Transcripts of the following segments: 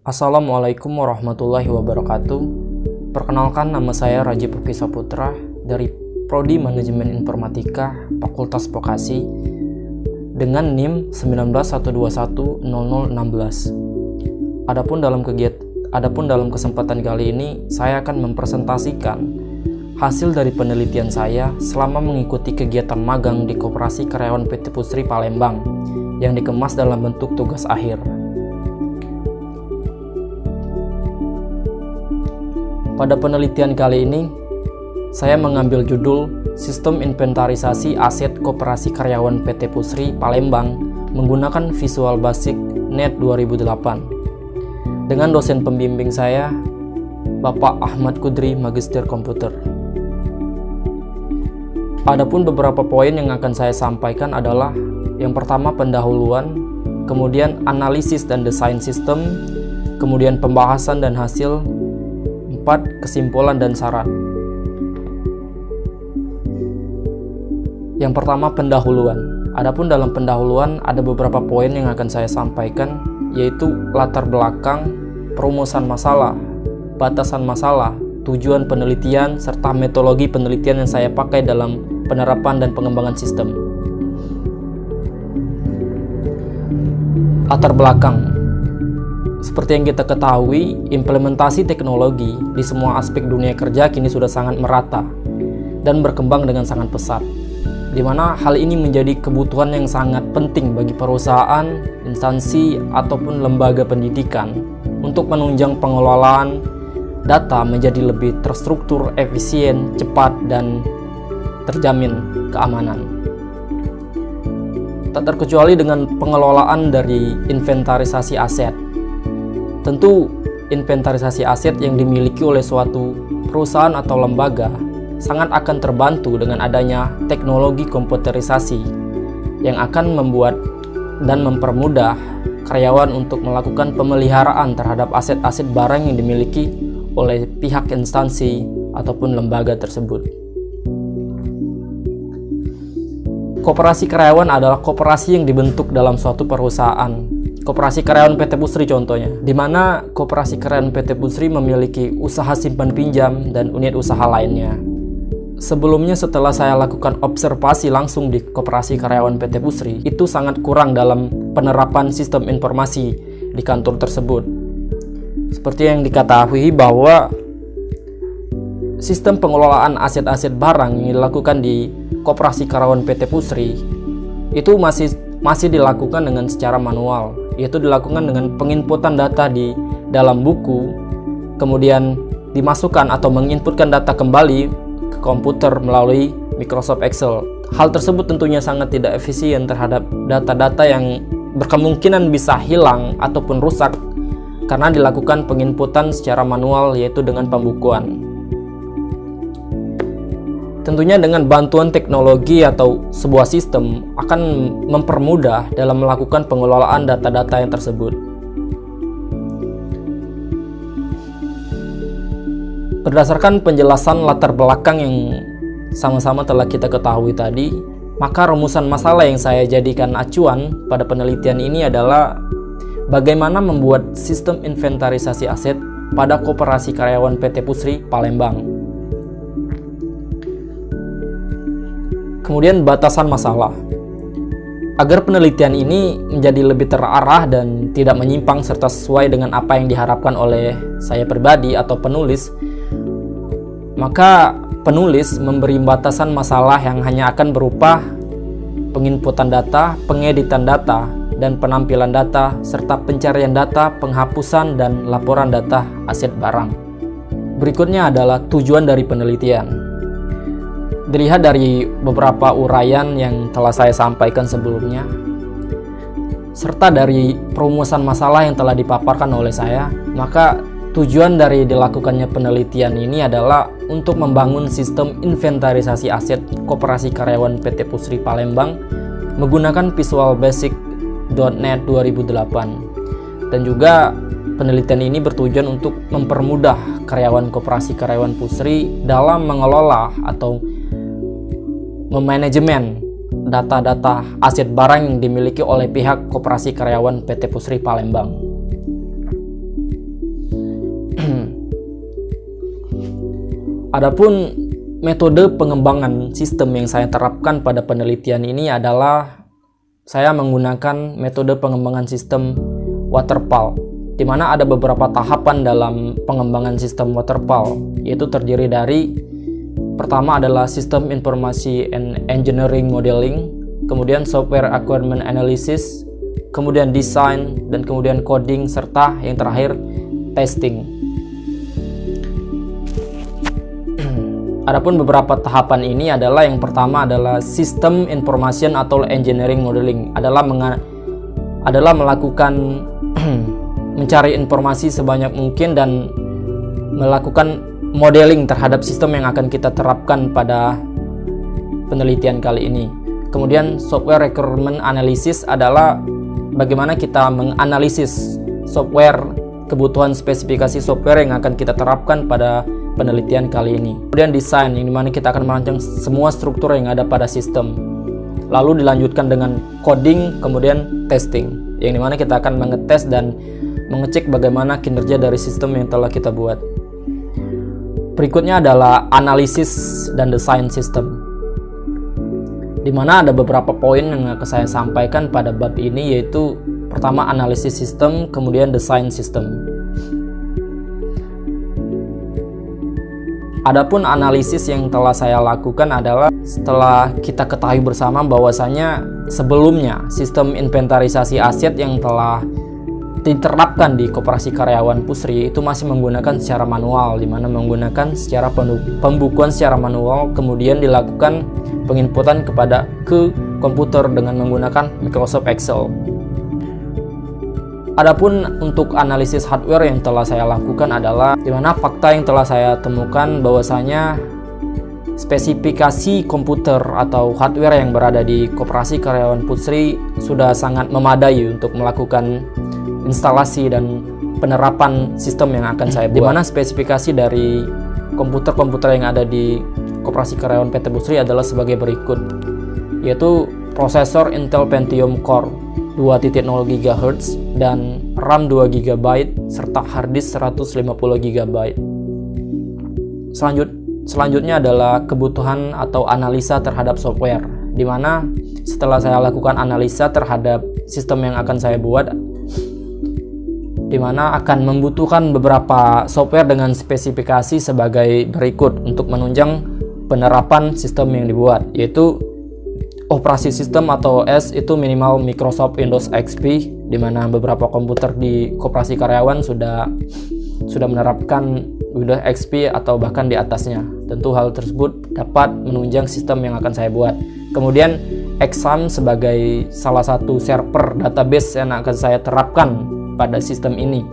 Assalamualaikum warahmatullahi wabarakatuh. Perkenalkan, nama saya Raji Puki Saputra dari Prodi Manajemen Informatika Fakultas Vokasi dengan NIM 191210016. Adapun dalam kesempatan kali ini saya akan mempresentasikan hasil dari penelitian saya selama mengikuti kegiatan magang di Koperasi Karyawan PT Pusri Palembang yang dikemas dalam bentuk tugas akhir. Pada penelitian kali ini, saya mengambil judul Sistem Inventarisasi Aset Koperasi Karyawan PT Pusri Palembang menggunakan Visual Basic NET 2008 dengan dosen pembimbing saya, Bapak Ahmad Kudri, Magister Komputer. Adapun beberapa poin yang akan saya sampaikan adalah yang pertama pendahuluan, kemudian analisis dan desain sistem, kemudian pembahasan dan hasil, kesimpulan dan saran. Yang pertama, pendahuluan. Adapun dalam pendahuluan ada beberapa poin yang akan saya sampaikan, yaitu latar belakang, perumusan masalah, batasan masalah, tujuan penelitian, serta metodologi penelitian yang saya pakai dalam penerapan dan pengembangan sistem. Latar belakang. Seperti yang kita ketahui, implementasi teknologi di semua aspek dunia kerja kini sudah sangat merata dan berkembang dengan sangat pesat, di mana hal ini menjadi kebutuhan yang sangat penting bagi perusahaan, instansi, ataupun lembaga pendidikan untuk menunjang pengelolaan data menjadi lebih terstruktur, efisien, cepat, dan terjamin keamanan. Tak terkecuali dengan pengelolaan dari inventarisasi aset. Tentu, inventarisasi aset yang dimiliki oleh suatu perusahaan atau lembaga sangat akan terbantu dengan adanya teknologi komputerisasi yang akan membuat dan mempermudah karyawan untuk melakukan pemeliharaan terhadap aset-aset barang yang dimiliki oleh pihak instansi ataupun lembaga tersebut. Koperasi karyawan adalah koperasi yang dibentuk dalam suatu perusahaan. Koperasi Karyawan PT Pusri contohnya, di mana Koperasi Karyawan PT Pusri memiliki usaha simpan pinjam dan unit usaha lainnya. Sebelumnya, setelah saya lakukan observasi langsung di Koperasi Karyawan PT Pusri, itu sangat kurang dalam penerapan sistem informasi di kantor tersebut. Seperti yang diketahui bahwa sistem pengelolaan aset-aset barang yang dilakukan di Koperasi Karyawan PT Pusri itu masih dilakukan dengan secara manual, yaitu dilakukan dengan penginputan data di dalam buku, kemudian dimasukkan atau menginputkan data kembali ke komputer melalui Microsoft Excel. Hal tersebut tentunya sangat tidak efisien terhadap data-data yang berkemungkinan bisa hilang ataupun rusak karena dilakukan penginputan secara manual, yaitu dengan pembukuan. Tentunya dengan bantuan teknologi atau sebuah sistem akan mempermudah dalam melakukan pengelolaan data-data yang tersebut. Berdasarkan penjelasan latar belakang yang sama-sama telah kita ketahui tadi, maka rumusan masalah yang saya jadikan acuan pada penelitian ini adalah bagaimana membuat sistem inventarisasi aset pada Koperasi Karyawan PT Pusri Palembang. Kemudian batasan masalah. Agar penelitian ini menjadi lebih terarah dan tidak menyimpang serta sesuai dengan apa yang diharapkan oleh saya pribadi atau penulis, maka penulis memberi batasan masalah yang hanya akan berupa penginputan data, pengeditan data, dan penampilan data, serta pencarian data, penghapusan, dan laporan data aset barang. Berikutnya adalah tujuan dari penelitian. Dilihat dari beberapa uraian yang telah saya sampaikan sebelumnya, serta dari perumusan masalah yang telah dipaparkan oleh saya, maka tujuan dari dilakukannya penelitian ini adalah untuk membangun sistem inventarisasi aset Koperasi Karyawan PT Pusri Palembang menggunakan Visual Basic .NET 2008. Dan juga penelitian ini bertujuan untuk mempermudah karyawan Koperasi Karyawan Pusri dalam mengelola atau memanajemen data-data aset barang yang dimiliki oleh pihak Koperasi Karyawan PT Pusri Palembang. Adapun metode pengembangan sistem yang saya terapkan pada penelitian ini adalah saya menggunakan metode pengembangan sistem waterfall, di mana ada beberapa tahapan dalam pengembangan sistem waterfall, yaitu terdiri dari pertama adalah sistem informasi and engineering modeling, kemudian software requirement analysis, kemudian design, dan kemudian coding, serta yang terakhir testing. Adapun beberapa tahapan ini adalah yang pertama adalah sistem information atau engineering modeling, adalah melakukan mencari informasi sebanyak mungkin dan melakukan modeling terhadap sistem yang akan kita terapkan pada penelitian kali ini. Kemudian software requirement analysis adalah bagaimana kita menganalisis software, kebutuhan spesifikasi software yang akan kita terapkan pada penelitian kali ini. Kemudian desain, yang dimana kita akan merancang semua struktur yang ada pada sistem. Lalu dilanjutkan dengan coding, kemudian testing, yang dimana kita akan mengetes dan mengecek bagaimana kinerja dari sistem yang telah kita buat. Berikutnya adalah analisis dan desain sistem, di mana ada beberapa poin yang akan saya sampaikan pada bab ini, yaitu pertama analisis sistem, kemudian desain sistem. Adapun analisis yang telah saya lakukan adalah setelah kita ketahui bersama bahwasanya sebelumnya sistem inventarisasi aset yang telah diterapkan di Koperasi Karyawan Pusri itu masih menggunakan secara manual, di mana menggunakan secara pembukuan secara manual, kemudian dilakukan penginputan ke komputer dengan menggunakan Microsoft Excel. Adapun untuk analisis hardware yang telah saya lakukan adalah di mana fakta yang telah saya temukan bahwasanya spesifikasi komputer atau hardware yang berada di Koperasi Karyawan Pusri sudah sangat memadai untuk melakukan instalasi dan penerapan sistem yang akan saya buat. Di mana spesifikasi dari komputer-komputer yang ada di Koperasi Karyawan PT Pusri adalah sebagai berikut, yaitu prosesor Intel Pentium Core 2.0 GHz dan RAM 2 GB serta harddisk 150 GB. Selanjutnya adalah kebutuhan atau analisa terhadap software, di mana setelah saya lakukan analisa terhadap sistem yang akan saya buat, di mana akan membutuhkan beberapa software dengan spesifikasi sebagai berikut untuk menunjang penerapan sistem yang dibuat, yaitu operasi sistem atau OS itu minimal Microsoft Windows XP, di mana beberapa komputer di Koperasi Karyawan sudah menerapkan Windows XP atau bahkan di atasnya. Tentu hal tersebut dapat menunjang sistem yang akan saya buat. Kemudian Exam sebagai salah satu server database yang akan saya terapkan pada sistem ini.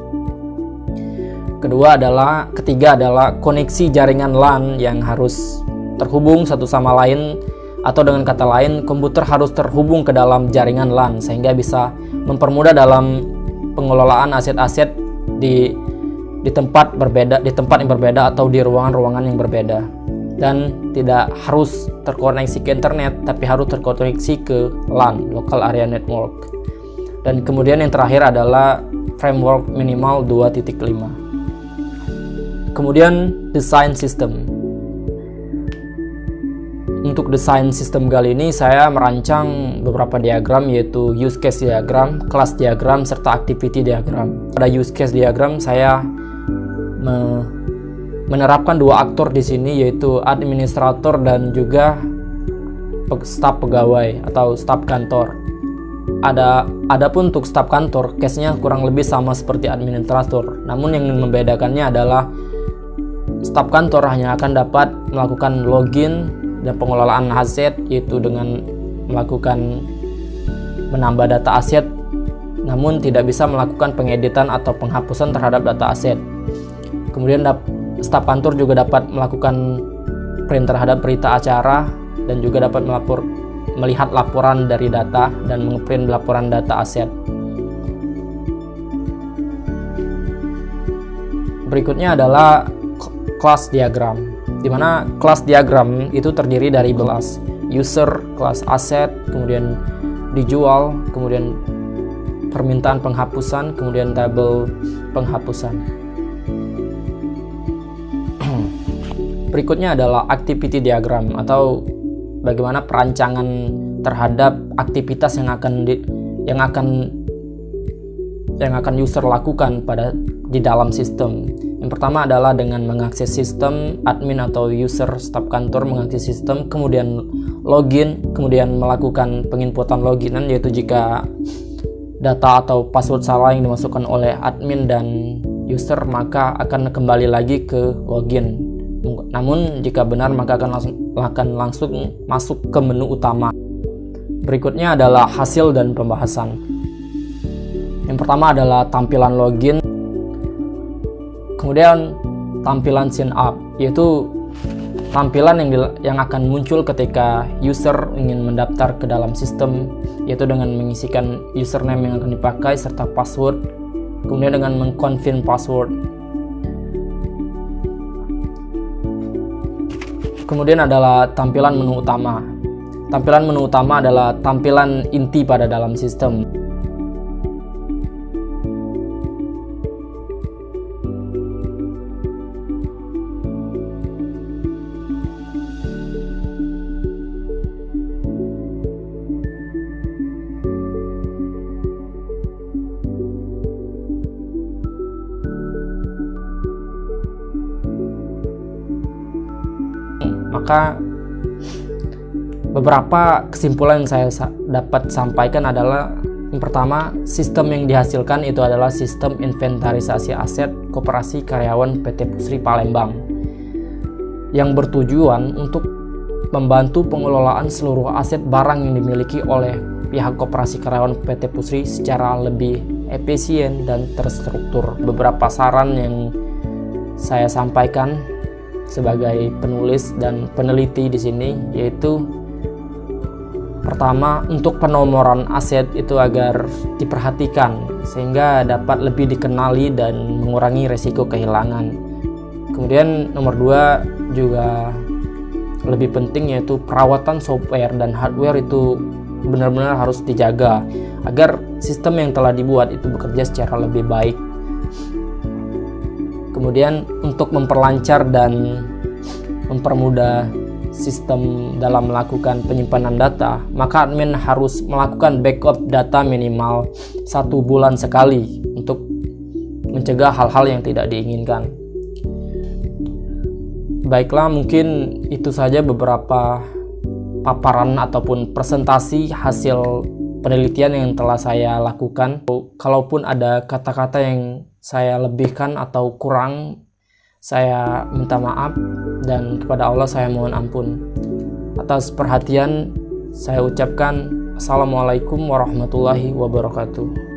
Ketiga adalah koneksi jaringan LAN yang harus terhubung satu sama lain, atau dengan kata lain, komputer harus terhubung ke dalam jaringan LAN sehingga bisa mempermudah dalam pengelolaan aset-aset di tempat yang berbeda atau di ruangan-ruangan yang berbeda, dan tidak harus terkoneksi ke internet tapi harus terkoneksi ke LAN, Local Area Network. Dan kemudian yang terakhir adalah framework minimal 2.5. Kemudian desain sistem. Untuk desain sistem kali ini saya merancang beberapa diagram, yaitu use case diagram, class diagram, serta activity diagram. Pada use case diagram saya menerapkan dua aktor di sini, yaitu administrator dan juga staf pegawai atau staf kantor. Adapun untuk staf kantor, case-nya kurang lebih sama seperti administrator. Namun yang membedakannya adalah staf kantor hanya akan dapat melakukan login dan pengelolaan aset, yaitu dengan melakukan menambah data aset, namun tidak bisa melakukan pengeditan atau penghapusan terhadap data aset. Kemudian staf kantor juga dapat melakukan print terhadap berita acara dan juga dapat melihat laporan dari data dan mengeprint laporan data aset. Berikutnya adalah class diagram, di mana kelas diagram itu terdiri dari kelas user, kelas aset, kemudian dijual, kemudian permintaan penghapusan, kemudian tabel penghapusan. Berikutnya adalah activity diagram atau bagaimana perancangan terhadap aktivitas yang akan user lakukan di dalam sistem. Yang pertama adalah dengan mengakses sistem, admin atau user staf kantor mengakses sistem, kemudian login, kemudian melakukan penginputan loginan, yaitu jika data atau password salah yang dimasukkan oleh admin dan user maka akan kembali lagi ke login. Namun jika benar maka akan langsung masuk ke menu utama. Berikutnya adalah hasil dan pembahasan. Yang pertama adalah tampilan login, kemudian tampilan sign up, yaitu tampilan yang akan muncul ketika user ingin mendaftar ke dalam sistem, yaitu dengan mengisikan username yang akan dipakai serta password, kemudian dengan mengkonfirm password. Kemudian adalah tampilan menu utama. Tampilan menu utama adalah tampilan inti pada dalam sistem. Maka beberapa kesimpulan yang saya dapat sampaikan adalah, yang pertama, sistem yang dihasilkan itu adalah sistem inventarisasi aset Koperasi Karyawan PT Pusri Palembang yang bertujuan untuk membantu pengelolaan seluruh aset barang yang dimiliki oleh pihak Koperasi Karyawan PT Pusri secara lebih efisien dan terstruktur. Beberapa saran yang saya sampaikan sebagai penulis dan peneliti di sini, yaitu pertama, untuk penomoran aset itu agar diperhatikan sehingga dapat lebih dikenali dan mengurangi resiko kehilangan. Kemudian nomor 2 juga lebih penting, yaitu perawatan software dan hardware itu benar-benar harus dijaga agar sistem yang telah dibuat itu bekerja secara lebih baik. Kemudian untuk memperlancar dan mempermudah sistem dalam melakukan penyimpanan data, maka admin harus melakukan backup data minimal 1 bulan sekali untuk mencegah hal-hal yang tidak diinginkan. Baiklah, mungkin itu saja beberapa paparan ataupun presentasi hasil penelitian yang telah saya lakukan. Kalaupun ada kata-kata yang saya lebihkan atau kurang, saya minta maaf, dan kepada Allah saya mohon ampun. Atas perhatian saya ucapkan Assalamualaikum warahmatullahi wabarakatuh.